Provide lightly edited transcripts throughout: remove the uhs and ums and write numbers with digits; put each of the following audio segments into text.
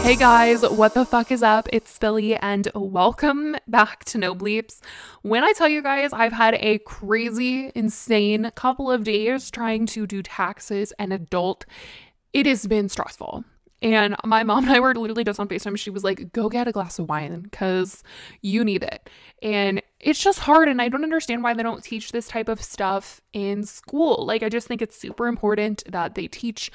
Hey guys, what the fuck is up? It's Billy and welcome back to No Bleeps. When I tell you guys I've had a crazy, insane couple of days trying to do taxes and adult, it has been stressful. And my mom and I were literally just on FaceTime. She was like, go get a glass of wine because you need it. And it's just hard. And I don't understand why they don't teach this type of stuff in school. Like, I just think it's super important that they teach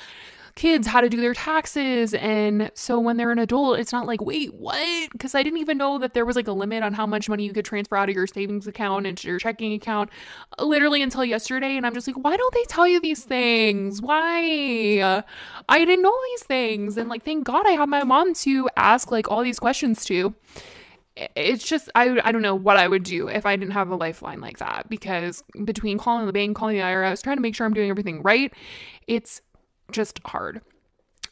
kids how to do their taxes. And so when they're an adult, it's not like, wait, what? Because I didn't even know that there was like a limit on how much money you could transfer out of your savings account into your checking account literally until yesterday. And I'm just like, why don't they tell you these things? Why? I didn't know these things. And like, thank God I have my mom to ask like all these questions to. It's just, I don't know what I would do if I didn't have a lifeline like that, because between calling the bank, calling the IRS, trying to make sure I'm doing everything right, it's just hard.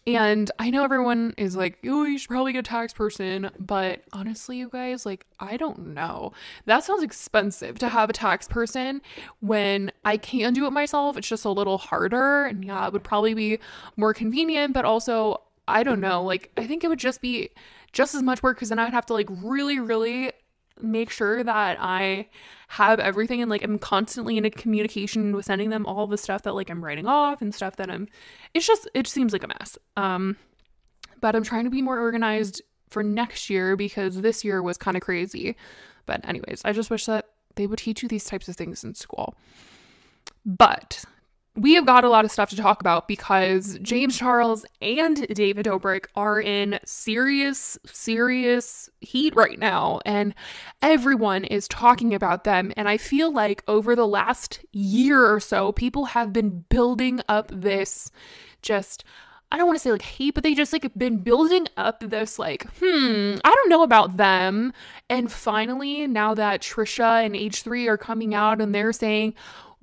And I know everyone is like, oh, you should probably get a tax person, but honestly, you guys, like, I don't know. That sounds expensive to have a tax person when I can do it myself. It's just a little harder, and yeah, it would probably be more convenient, but also, I don't know, like, I think it would just be just as much work, because then I'd have to like really make sure that I have everything, and like I'm constantly in a communication with sending them all the stuff that like I'm writing off and stuff that it seems like a mess. But I'm trying to be more organized for next year because this year was kind of crazy. But anyways, I just wish that they would teach you these types of things in school. But we have got a lot of stuff to talk about because James Charles and David Dobrik are in serious heat right now, and everyone is talking about them. And I feel like over the last year or so, people have been building up this I don't want to say like hate, but they just like been building up this like, I don't know about them. And finally, now that Trisha and H3 are coming out and they're saying,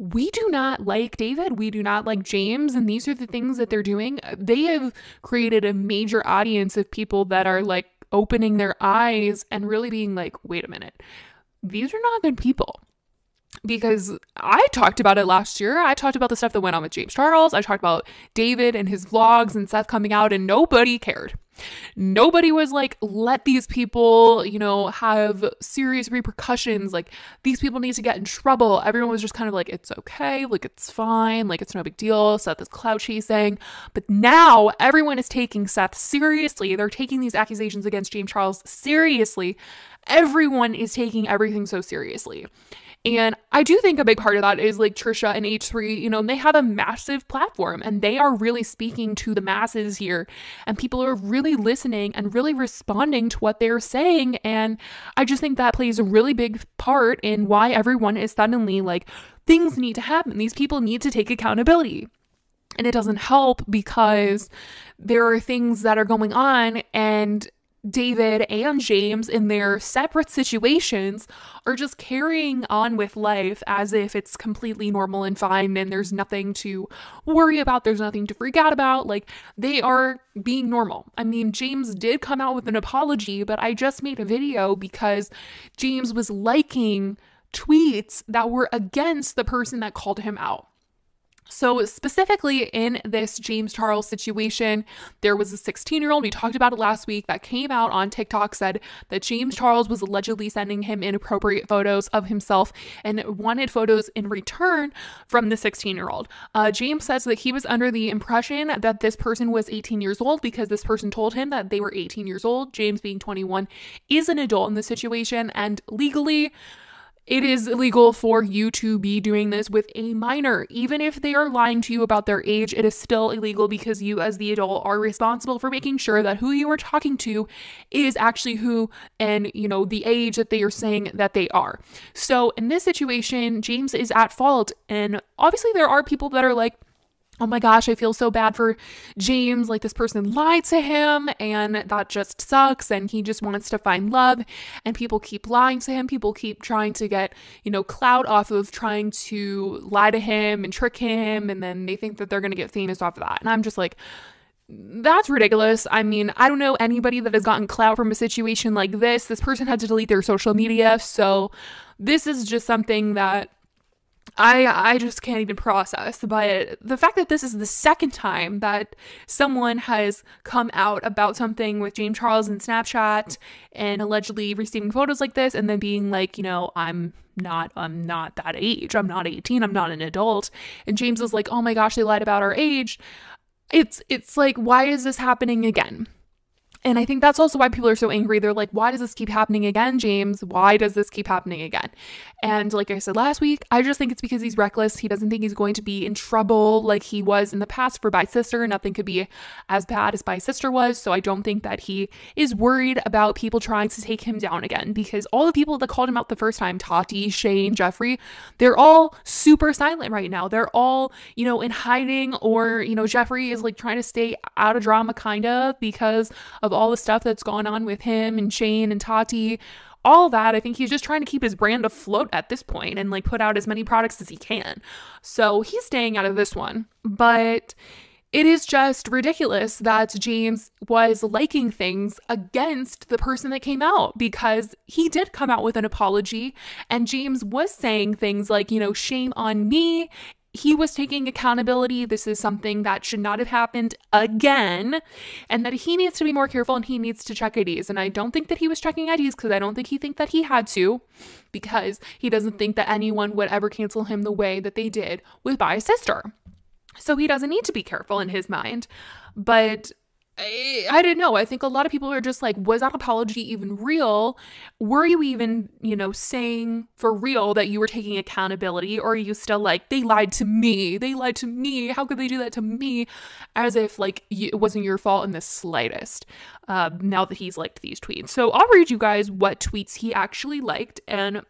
we do not like David, we do not like James, and these are the things that they're doing, they have created a major audience of people that are like opening their eyes and really being like, wait a minute, these are not good people. Because I talked about it last year. I talked about the stuff that went on with James Charles. I talked about David and his vlogs and Seth coming out, and nobody cared. Nobody was like, let these people, have serious repercussions. Like, these people need to get in trouble. Everyone was just kind of like, it's okay. Like, it's fine. Like, it's no big deal. Seth is clout chasing. But now everyone is taking Seth seriously. They're taking these accusations against James Charles seriously. Everyone is taking everything so seriously. And I do think a big part of that is like Trisha and H3, they have a massive platform and they are really speaking to the masses here, and people are really listening and really responding to what they're saying. And I just think that plays a really big part in why everyone is suddenly like, things need to happen. These people need to take accountability. And it doesn't help because there are things that are going on, and David and James in their separate situations are just carrying on with life as if it's completely normal and fine and there's nothing to worry about, there's nothing to freak out about. Like, they are being normal. I mean, James did come out with an apology, but I just made a video because James was liking tweets that were against the person that called him out. So specifically in this James Charles situation, there was a 16-year-old, we talked about it last week, that came out on TikTok, said that James Charles was allegedly sending him inappropriate photos of himself and wanted photos in return from the 16-year-old. James says that he was under the impression that this person was 18 years old because this person told him that they were 18 years old. James, being 21, is an adult in this situation, and legally, it is illegal for you to be doing this with a minor. Even if they are lying to you about their age, it is still illegal because you as the adult are responsible for making sure that who you are talking to is actually who and, the age that they are saying that they are. So in this situation, James is at fault. And obviously there are people that are like, oh my gosh, I feel so bad for James. Like, this person lied to him and that just sucks. And he just wants to find love, and people keep lying to him. People keep trying to get, clout off of trying to lie to him and trick him. And then they think that they're going to get famous off of that. And I'm just like, that's ridiculous. I mean, I don't know anybody that has gotten clout from a situation like this. This person had to delete their social media. So this is just something that I just can't even process. But the fact that this is the second time that someone has come out about something with James Charles in Snapchat and allegedly receiving photos like this and then being like, I'm not that age. I'm not 18. I'm not an adult. And James is like, oh my gosh, they lied about our age. It's like, why is this happening again? And I think that's also why people are so angry. They're like, why does this keep happening again, James? Why does this keep happening again? And like I said last week, I just think it's because he's reckless. He doesn't think he's going to be in trouble like he was in the past for Bye Sister. Nothing could be as bad as Bye Sister was. So I don't think that he is worried about people trying to take him down again, because all the people that called him out the first time, Tati, Shane, Jeffrey, they're all super silent right now. They're all, in hiding, or, Jeffrey is like trying to stay out of drama kind of because of all the stuff that's gone on with him and Shane and Tati, all that. I think he's just trying to keep his brand afloat at this point and like put out as many products as he can. So he's staying out of this one. But it is just ridiculous that James was liking things against the person that came out, because he did come out with an apology and James was saying things like, shame on me. He was taking accountability. This is something that should not have happened again, and that he needs to be more careful and he needs to check IDs. And I don't think that he was checking IDs, because I don't think he think that he had to, because he doesn't think that anyone would ever cancel him the way that they did with Bye Sister. So he doesn't need to be careful in his mind. But I don't know. I think a lot of people are just like, was that apology even real? Were you even, saying for real that you were taking accountability? Or are you still like, they lied to me. They lied to me. How could they do that to me? As if like it wasn't your fault in the slightest. Now that he's liked these tweets. So I'll read you guys what tweets he actually liked. And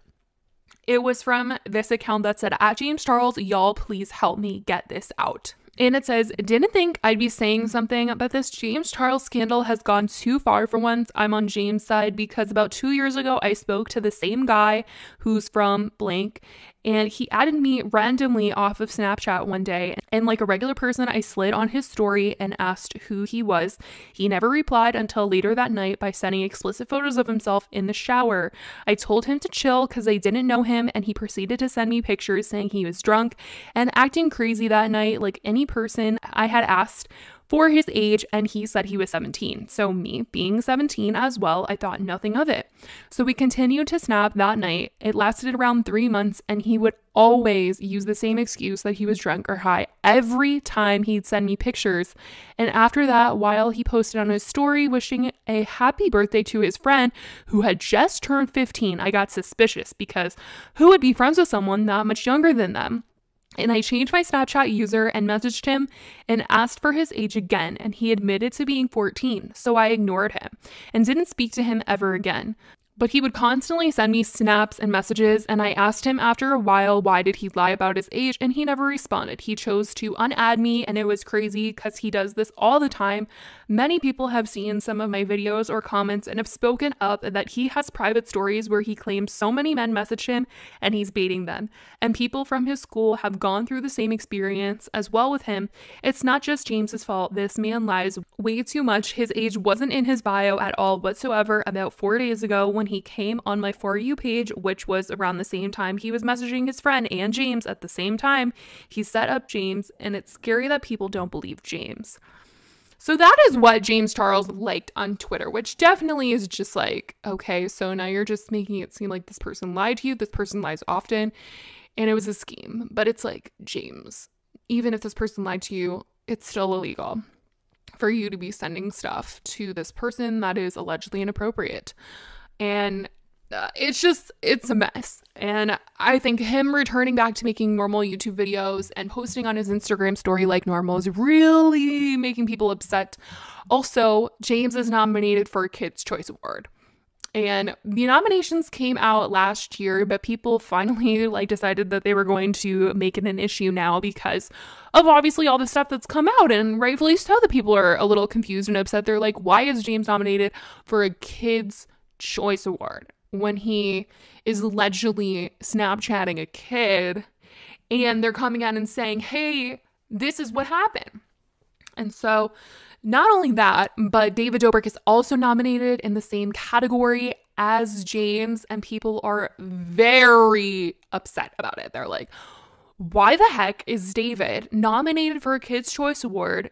it was from this account that said, at James Charles, y'all please help me get this out. And it says, didn't think I'd be saying something, but this James Charles scandal has gone too far for once. I'm on James' side, because about 2 years ago, I spoke to the same guy who's from blank, and he added me randomly off of Snapchat one day. And like a regular person, I slid on his story and asked who he was. He never replied until later that night by sending explicit photos of himself in the shower. I told him to chill because I didn't know him, and he proceeded to send me pictures saying he was drunk and acting crazy that night, like any person I had asked for his age, and he said he was 17. So me being 17 as well, I thought nothing of it. So we continued to snap that night. It lasted around 3 months, and he would always use the same excuse that he was drunk or high every time he'd send me pictures. And after that, while he posted on his story wishing a happy birthday to his friend who had just turned 15, I got suspicious, because who would be friends with someone that much younger than them? And I changed my Snapchat user and messaged him and asked for his age again, and he admitted to being 14, so I ignored him and didn't speak to him ever again. But he would constantly send me snaps and messages, and I asked him after a while why did he lie about his age, and he never responded. He chose to unadd me, and it was crazy because he does this all the time. Many people have seen some of my videos or comments and have spoken up that he has private stories where he claims so many men message him and he's baiting them. And people from his school have gone through the same experience as well with him. It's not just James's fault. This man lies way too much. His age wasn't in his bio at all whatsoever. About 4 days ago, when he came on my For You page, which was around the same time he was messaging his friend and James at the same time, he set up James, and it's scary that people don't believe James. So that is what James Charles liked on Twitter, which definitely is just like, okay, so now you're just making it seem like this person lied to you. This person lies often, and it was a scheme. But it's like, James, even if this person lied to you, it's still illegal for you to be sending stuff to this person that is allegedly inappropriate. And it's a mess. And I think him returning back to making normal YouTube videos and posting on his Instagram story like normal is really making people upset. Also, James is nominated for a Kids' Choice Award. And the nominations came out last year, but people finally decided that they were going to make it an issue now because of obviously all the stuff that's come out, and rightfully so. The people are a little confused and upset. They're like, why is James nominated for a Kids' Choice Award when he is allegedly Snapchatting a kid, and they're coming out and saying, hey, this is what happened? And so not only that, but David Dobrik is also nominated in the same category as James, and people are very upset about it. They're like, why the heck is David nominated for a Kids' Choice Award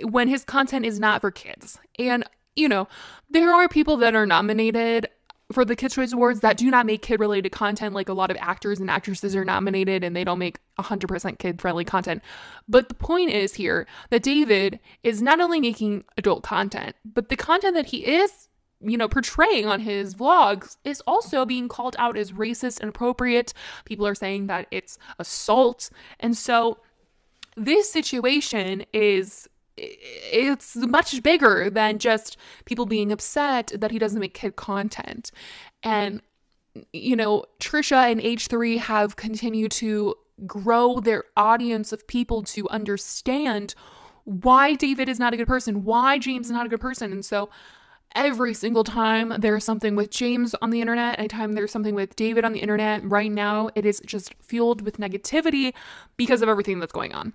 when his content is not for kids? And, you know, there are people that are nominated for the Kids' Choice Awards that do not make kid-related content, like a lot of actors and actresses are nominated and they don't make 100% kid-friendly content. But the point is here that David is not only making adult content, but the content that he is, you know, portraying on his vlogs is also being called out as racist and inappropriate. People are saying that it's assault. And so this situation it's much bigger than just people being upset that he doesn't make kid content. And, you know, Trisha and H3 have continued to grow their audience of people to understand why David is not a good person, why James is not a good person. And so every single time there's something with James on the internet, anytime there's something with David on the internet right now, it is just fueled with negativity because of everything that's going on.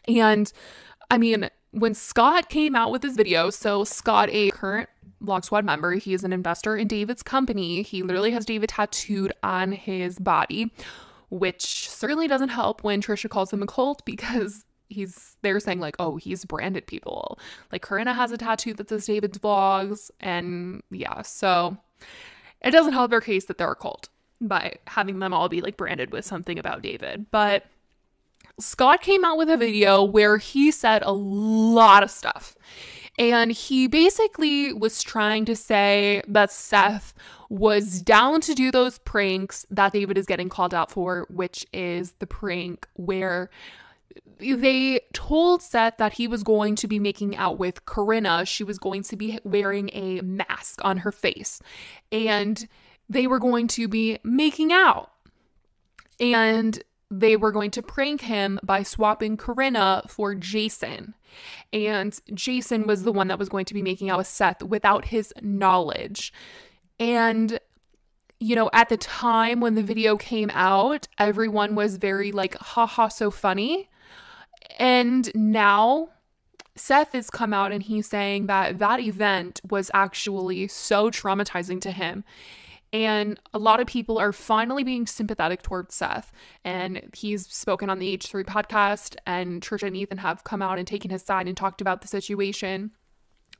And I mean, when Scott came out with his video, so Scott, a current Vlog Squad member, he is an investor in David's company. He literally has David tattooed on his body, which certainly doesn't help when Trisha calls him a cult, because they're saying like, oh, he's branded people. Like Corinna has a tattoo that says David's vlogs, and yeah, so it doesn't help their case that they're a cult by having them all be like branded with something about David. But Scott came out with a video where he said a lot of stuff. And he basically was trying to say that Seth was down to do those pranks that David is getting called out for, which is the prank where they told Seth that he was going to be making out with Corinna. She was going to be wearing a mask on her face. And they were going to be making out. And they were going to prank him by swapping Corinna for Jason. And Jason was the one that was going to be making out with Seth without his knowledge. And, you know, at the time when the video came out, everyone was very like, haha, so funny. And now Seth has come out and he's saying that that event was actually so traumatizing to him. And a lot of people are finally being sympathetic towards Seth. And he's spoken on the H3 podcast, and Trisha and Ethan have come out and taken his side and talked about the situation.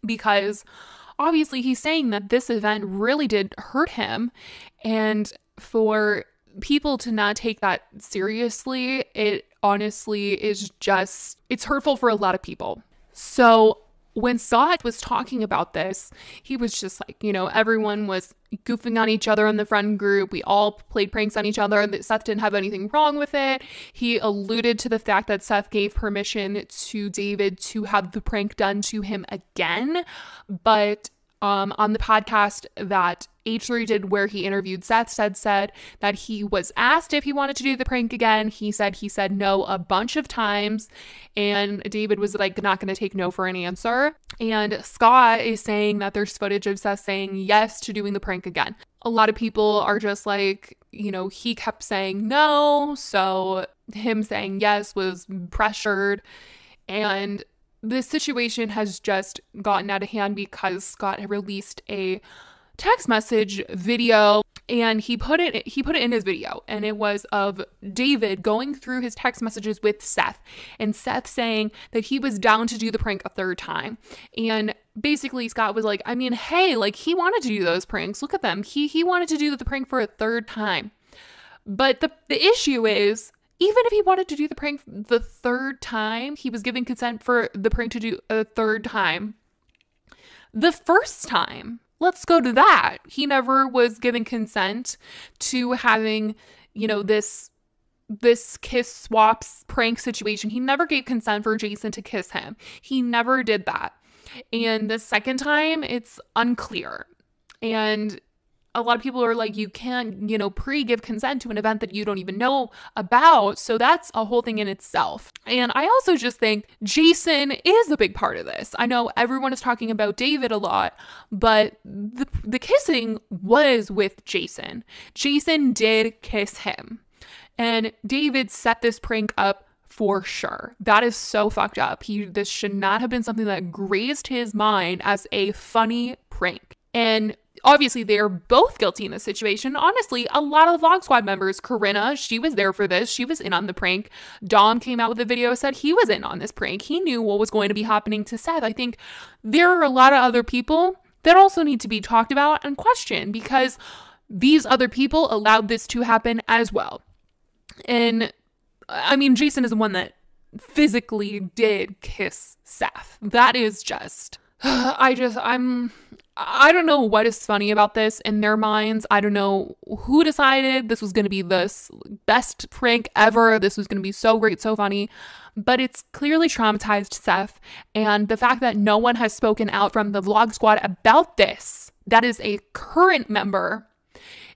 Because obviously he's saying that this event really did hurt him. And for people to not take that seriously, it honestly is just, it's hurtful for a lot of people. So when Scott was talking about this, he was just like, you know, everyone was goofing on each other in the friend group. We all played pranks on each other. That Seth didn't have anything wrong with it. He alluded to the fact that Seth gave permission to David to have the prank done to him again. But on the podcast that H3 did where he interviewed Seth, said that he was asked if he wanted to do the prank again. He said no a bunch of times, and David was like not going to take no for an answer. And Scott is saying that there's footage of Seth saying yes to doing the prank again. A lot of people are just like, you know, he kept saying no, so him saying yes was pressured. And this situation has just gotten out of hand because Scott had released a text message video, and he put it in his video, and it was of David going through his text messages with Seth, and Seth saying that he was down to do the prank a third time. And basically Scott was like, I mean, hey, like he wanted to do those pranks. Look at them. He wanted to do the prank for a third time. But the issue is, even if he wanted to do the prank the third time, he was giving consent for the prank to do a third time. The first time, let's go to that. He never was given consent to having, you know, this kiss swaps prank situation. He never gave consent for Jason to kiss him. He never did that. And the second time, it's unclear. And a lot of people are like, you can't, you know, pre-give consent to an event that you don't even know about. So that's a whole thing in itself. And I also just think Jason is a big part of this. I know everyone is talking about David a lot, but the kissing was with Jason. Jason did kiss him. And David set this prank up for sure. That is so fucked up. This should not have been something that grazed his mind as a funny prank. And obviously, they are both guilty in this situation. Honestly, a lot of the Vlog Squad members, Corinna, she was there for this. She was in on the prank. Dom came out with a video, said he was in on this prank. He knew what was going to be happening to Seth. I think there are a lot of other people that also need to be talked about and questioned because these other people allowed this to happen as well. And I mean, Jason is the one that physically did kiss Seth. That is just, I don't know what is funny about this in their minds. I don't know who decided this was going to be the best prank ever. This was going to be so great, so funny. But it's clearly traumatized Seth. And the fact that no one has spoken out from the Vlog Squad about this, that is a current member,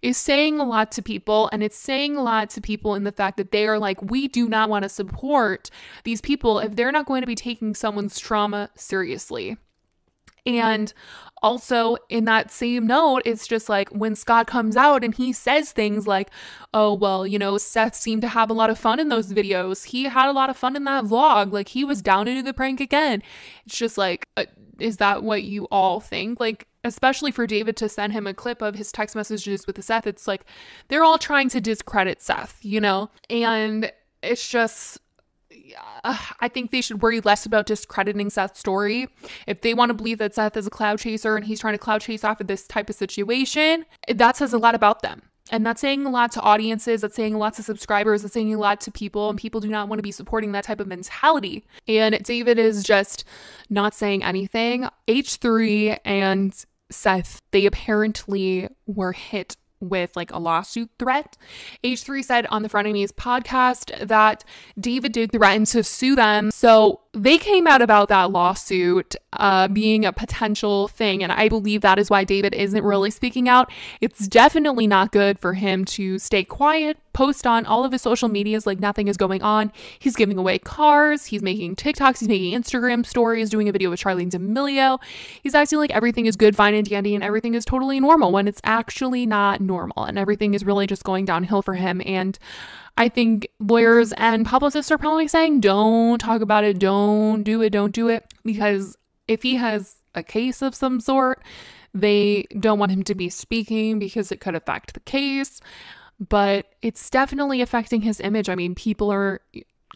is saying a lot to people. And it's saying a lot to people in the fact that they are like, we do not want to support these people if they're not going to be taking someone's trauma seriously. And also in that same note, it's just like when Scott comes out and he says things like, oh, well, you know, Seth seemed to have a lot of fun in those videos. He had a lot of fun in that vlog. Like he was down to do the prank again. It's just like, is that what you all think? Like, especially for David to send him a clip of his text messages with Seth, it's like they're all trying to discredit Seth, you know? And it's just, I think they should worry less about discrediting Seth's story. If they want to believe that Seth is a cloud chaser and he's trying to cloud chase off of this type of situation, that says a lot about them. And that's saying a lot to audiences, that's saying a lot to subscribers, that's saying a lot to people, and people do not want to be supporting that type of mentality. And David is just not saying anything. H3 and Seth, they apparently were hit with like a lawsuit threat. H3 said on the Frenemies podcast that David did threaten to sue them. So they came out about that lawsuit being a potential thing. And I believe that is why David isn't really speaking out. It's definitely not good for him to stay quiet, post on all of his social medias like nothing is going on. He's giving away cars. He's making TikToks. He's making Instagram stories, doing a video with Charlene D'Amelio. He's acting like everything is good, fine, and dandy, and everything is totally normal when it's actually not normal. And everything is really just going downhill for him. And I think lawyers and publicists are probably saying, don't talk about it. Don't do it. Because if he has a case of some sort, they don't want him to be speaking because it could affect the case. But it's definitely affecting his image. I mean, people are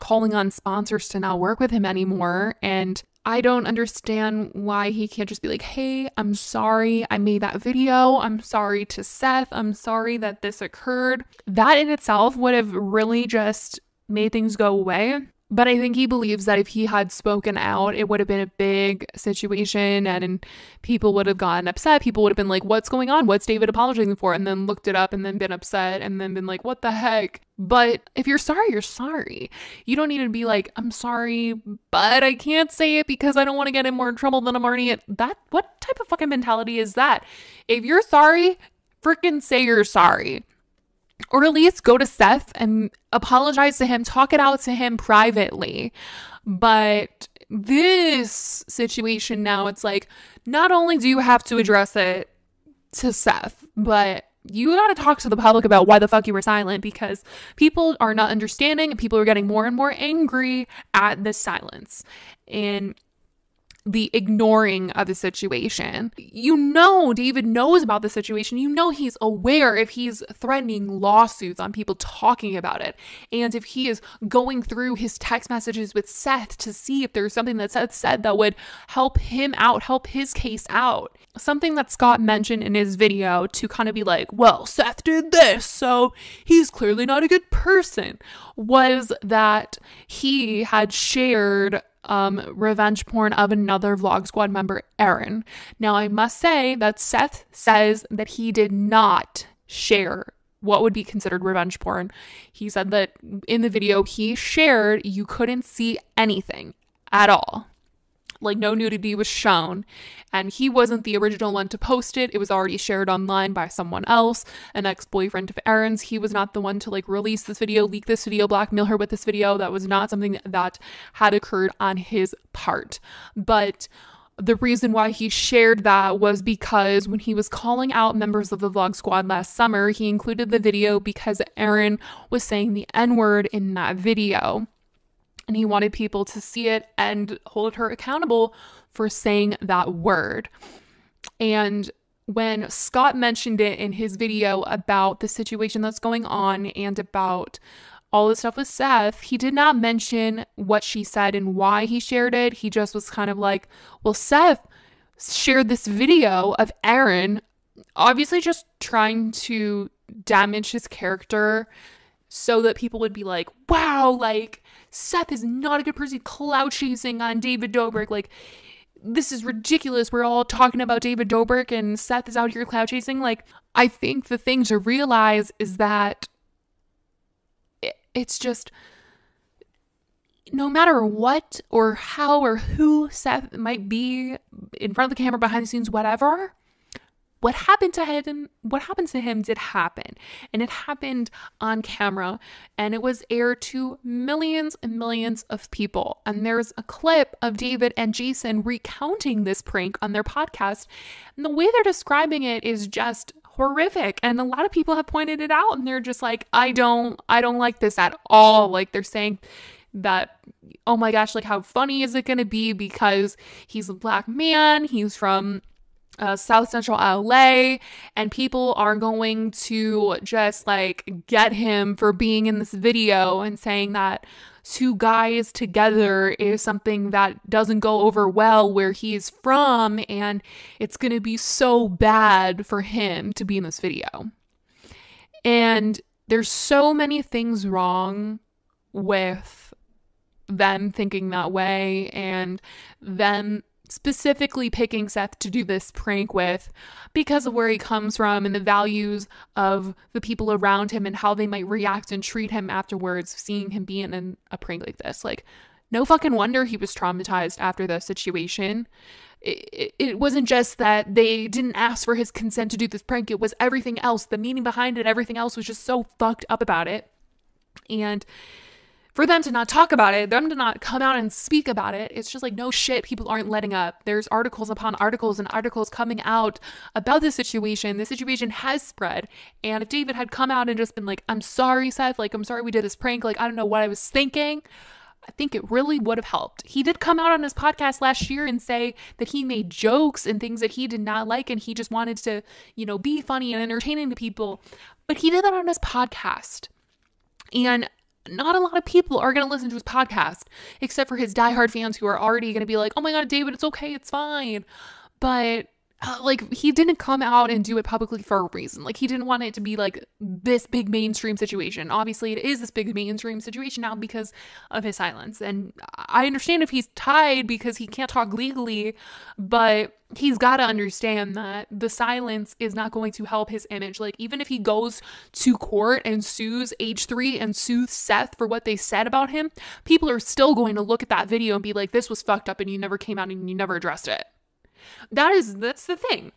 calling on sponsors to not work with him anymore. And I don't understand why he can't just be like, hey, I'm sorry I made that video. I'm sorry to Seth. I'm sorry that this occurred. That in itself would have really just made things go away. But I think he believes that if he had spoken out, it would have been a big situation and people would have gotten upset. People would have been like, what's going on? What's David apologizing for? And then looked it up and then been upset and then been like, what the heck? But if you're sorry, you're sorry. You don't need to be like, I'm sorry, but I can't say it because I don't want to get in more trouble than I'm already in. What type of fucking mentality is that? If you're sorry, freaking say you're sorry. Or at least go to Seth and apologize to him, talk it out to him privately. But this situation now, it's like, not only do you have to address it to Seth, but you got to talk to the public about why the fuck you were silent, because people are not understanding and people are getting more and more angry at this silence and the ignoring of the situation. You know, David knows about the situation. You know, he's aware if he's threatening lawsuits on people talking about it. And if he is going through his text messages with Seth to see if there's something that Seth said that would help him out, help his case out. Something that Scott mentioned in his video to kind of be like, well, Seth did this, so he's clearly not a good person, was that he had shared revenge porn of another Vlog Squad member, Aaron. Now, I must say that Seth says that he did not share what would be considered revenge porn. He said that in the video he shared, you couldn't see anything at all. Like, no nudity was shown, and he wasn't the original one to post it. It was already shared online by someone else, an ex-boyfriend of Aaron's. He was not the one to like release this video, leak this video, blackmail her with this video. That was not something that had occurred on his part. But the reason why he shared that was because when he was calling out members of the Vlog Squad last summer, he included the video because Aaron was saying the N-word in that video. And he wanted people to see it and hold her accountable for saying that word. And when Scott mentioned it in his video about the situation that's going on and about all the stuff with Seth, he did not mention what she said and why he shared it. He just was kind of like, well, Seth shared this video of Aaron, obviously just trying to damage his character so that people would be like, wow, like, Seth is not a good person, clout chasing on David Dobrik. Like, this is ridiculous. We're all talking about David Dobrik and Seth is out here clout chasing. Like, I think the thing to realize is that it's just, no matter what or how or who Seth might be in front of the camera, behind the scenes, whatever, what happened to him did happen. And it happened on camera. And it was aired to millions and millions of people. And there's a clip of David and Jason recounting this prank on their podcast. And the way they're describing it is just horrific. And a lot of people have pointed it out. And they're just like, I don't like this at all. Like, they're saying that, oh my gosh, like, how funny is it going to be because he's a black man, he's from South Central LA, and people are going to just like get him for being in this video and saying that two guys together is something that doesn't go over well where he's from, and it's going to be so bad for him to be in this video. And there's so many things wrong with them thinking that way, and them specifically picking Seth to do this prank with because of where he comes from and the values of the people around him and how they might react and treat him afterwards, seeing him be in a prank like this. Like, no fucking wonder he was traumatized after the situation. It wasn't just that they didn't ask for his consent to do this prank. It was everything else. The meaning behind it, everything else was just so fucked up about it. And for them to not talk about it, them to not come out and speak about it, it's just like, no shit, people aren't letting up. There's articles upon articles and articles coming out about this situation. The situation has spread. And if David had come out and just been like, I'm sorry, Seth, like, I'm sorry we did this prank, like, I don't know what I was thinking, I think it really would have helped. He did come out on his podcast last year and say that he made jokes and things that he did not like, and he just wanted to, you know, be funny and entertaining to people. But he did that on his podcast. And not a lot of people are going to listen to his podcast, except for his diehard fans who are already going to be like, oh my God, David, it's okay, it's fine. But like, he didn't come out and do it publicly for a reason. Like, he didn't want it to be like this big mainstream situation. Obviously, it is this big mainstream situation now because of his silence. And I understand if he's tied because he can't talk legally, but he's got to understand that the silence is not going to help his image. Like, even if he goes to court and sues H3 and sues Seth for what they said about him, people are still going to look at that video and be like, this was fucked up and you never came out and you never addressed it. That's the thing.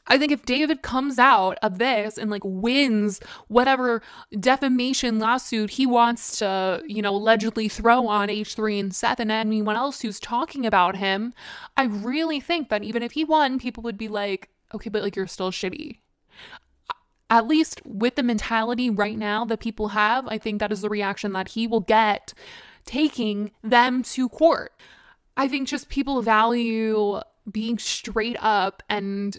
I think if David comes out of this and like wins whatever defamation lawsuit he wants to, you know, allegedly throw on H3 and Seth and anyone else who's talking about him, I really think that even if he won, people would be like, okay, but like, you're still shitty. At least with the mentality right now that people have, I think that is the reaction that he will get taking them to court. I think just people value being straight up and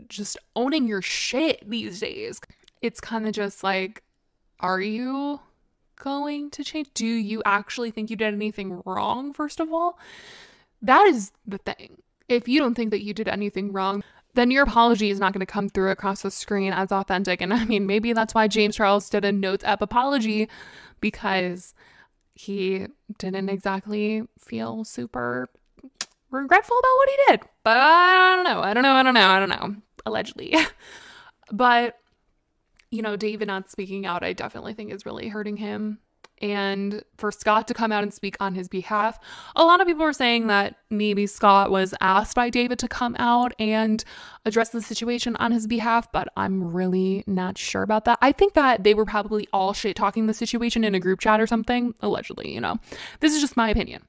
just owning your shit these days. It's kind of just like, are you going to change? Do you actually think you did anything wrong, first of all? That is the thing. If you don't think that you did anything wrong, then your apology is not going to come through across the screen as authentic. And I mean, maybe that's why James Charles did a notes app apology, because he didn't exactly feel super regretful about what he did. But I don't know. Allegedly. But, you know, David not speaking out, I definitely think is really hurting him. And for Scott to come out and speak on his behalf, a lot of people were saying that maybe Scott was asked by David to come out and address the situation on his behalf, but I'm really not sure about that. I think that they were probably all shit talking the situation in a group chat or something, allegedly, you know. This is just my opinion.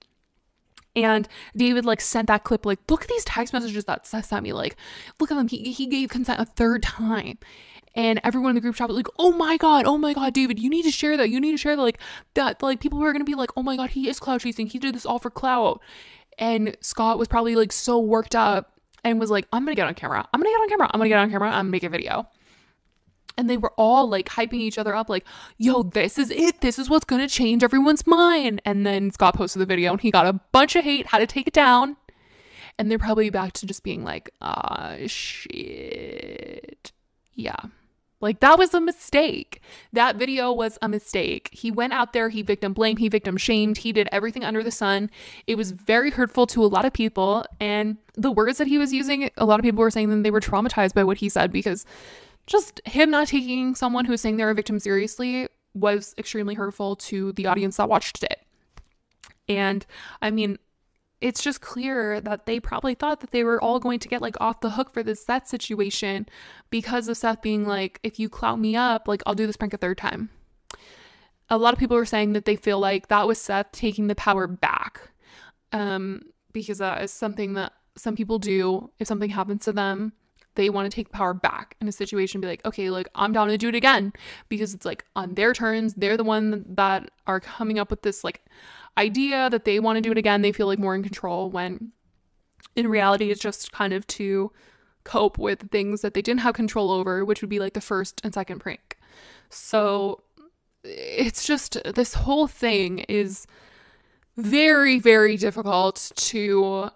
And David like sent that clip, like, look at these text messages that Seth sent me, like, look at them, he gave consent a third time. And everyone in the group chat was like, oh my God, David, you need to share that, like, that, like, people were gonna be like, oh my God, he is clout chasing, he did this all for clout. And Scott was probably like so worked up and was like, I'm gonna get on camera. I'm gonna get on camera. I'm gonna get on camera. I'm gonna make a video. And they were all like hyping each other up, like, yo, this is it. This is what's going to change everyone's mind. And then Scott posted the video and he got a bunch of hate, had to take it down. And they're probably back to just being like, shit. Yeah. Like, that was a mistake. That video was a mistake. He went out there, he victim blamed, he victim shamed, he did everything under the sun. It was very hurtful to a lot of people. And the words that he was using, a lot of people were saying that they were traumatized by what he said, because just him not taking someone who is saying they're a victim seriously was extremely hurtful to the audience that watched it. And I mean, it's just clear that they probably thought that they were all going to get like off the hook for this Seth situation, because of Seth being like, if you clout me up, like, I'll do this prank a third time. A lot of people were saying that they feel like that was Seth taking the power back, because that is something that some people do. If something happens to them, they want to take power back in a situation, be like, okay, like, I'm down to do it again, because it's like on their terms. They're the one that are coming up with this like idea that they want to do it again. They feel like more in control, when in reality it's just kind of to cope with things that they didn't have control over, which would be like the first and second prank. So it's just, this whole thing is very, very difficult to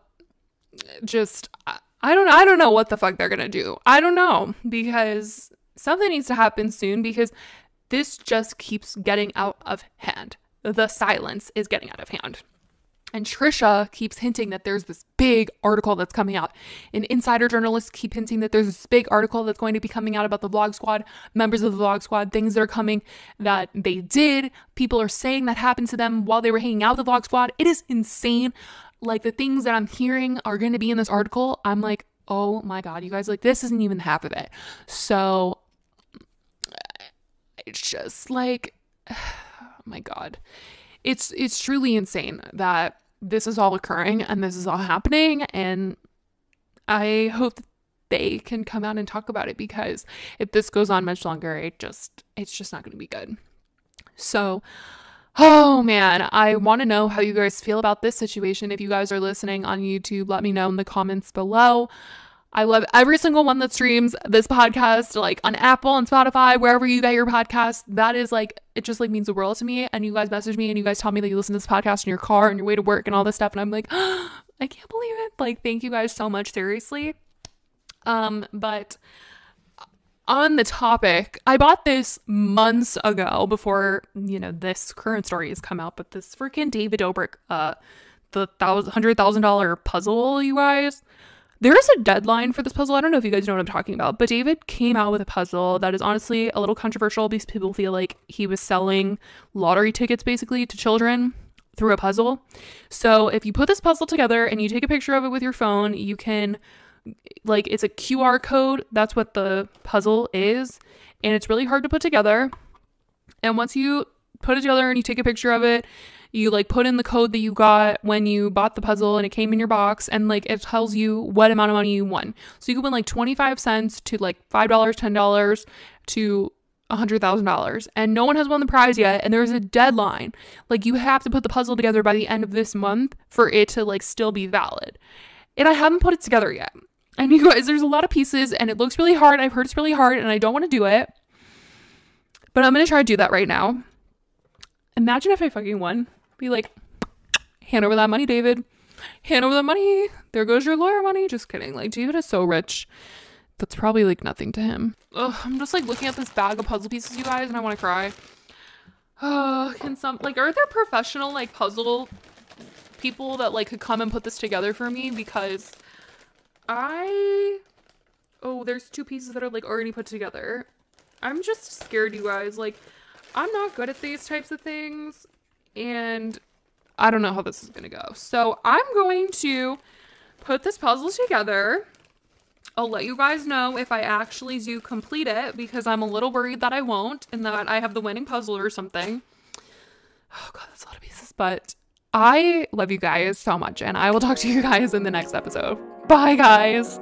just, I don't know what the fuck they're gonna do. I don't know, because something needs to happen soon, because this just keeps getting out of hand. The silence is getting out of hand. And Trisha keeps hinting that there's this big article that's coming out. And insider journalists keep hinting that there's this big article that's going to be coming out about the Vlog Squad, members of the Vlog Squad, things that are coming that they did. People are saying that happened to them while they were hanging out with the Vlog Squad. It is insane. Like, the things that I'm hearing are going to be in this article. I'm like, oh my God, you guys, like, this isn't even half of it. So it's just like, oh my God, it's truly insane that this is all occurring and this is all happening. And I hope that they can come out and talk about it, because if this goes on much longer, it's just not going to be good. So, oh man, I want to know how you guys feel about this situation. If you guys are listening on YouTube, let me know in the comments below. I love every single one that streams this podcast, like on Apple and Spotify, wherever you get your podcast. That is like, it just like means the world to me. And you guys message me and you guys tell me that you listen to this podcast in your car on your way to work and all this stuff. And I'm like, oh, I can't believe it. Like, thank you guys so much. Seriously. But on the topic, I bought this months ago before, you know, this current story has come out, but this freaking David Dobrik, the $100,000 puzzle, you guys. There is a deadline for this puzzle. I don't know if you guys know what I'm talking about, but David came out with a puzzle that is honestly a little controversial, because people feel like he was selling lottery tickets basically to children through a puzzle. So if you put this puzzle together and you take a picture of it with your phone, you can, like, it's a QR code. That's what the puzzle is. And it's really hard to put together. And once you put it together and you take a picture of it, you like put in the code that you got when you bought the puzzle and it came in your box, and like it tells you what amount of money you won. So you could win like 25 cents to like $5, $10 to $100,000, and no one has won the prize yet. And there's a deadline. Like, you have to put the puzzle together by the end of this month for it to like still be valid. And I haven't put it together yet. And you guys, there's a lot of pieces and it looks really hard. I've heard it's really hard and I don't want to do it, but I'm going to try to do that right now. Imagine if I fucking won. Be like, hand over that money, David. Hand over the money. There goes your lawyer money. Just kidding. Like, David is so rich. That's probably like nothing to him. Ugh, I'm just like looking at this bag of puzzle pieces, you guys, and I want to cry. Can some, like, are there professional like puzzle people that like could come and put this together for me? Because there's two pieces that are like already put together. I'm just scared, you guys. Like, I'm not good at these types of things, and I don't know how this is gonna go. So I'm going to put this puzzle together. I'll let you guys know if I actually do complete it, because I'm a little worried that I won't and that I have the winning puzzle or something. Oh God, that's a lot of pieces. But I love you guys so much, and I will talk to you guys in the next episode. Bye, guys.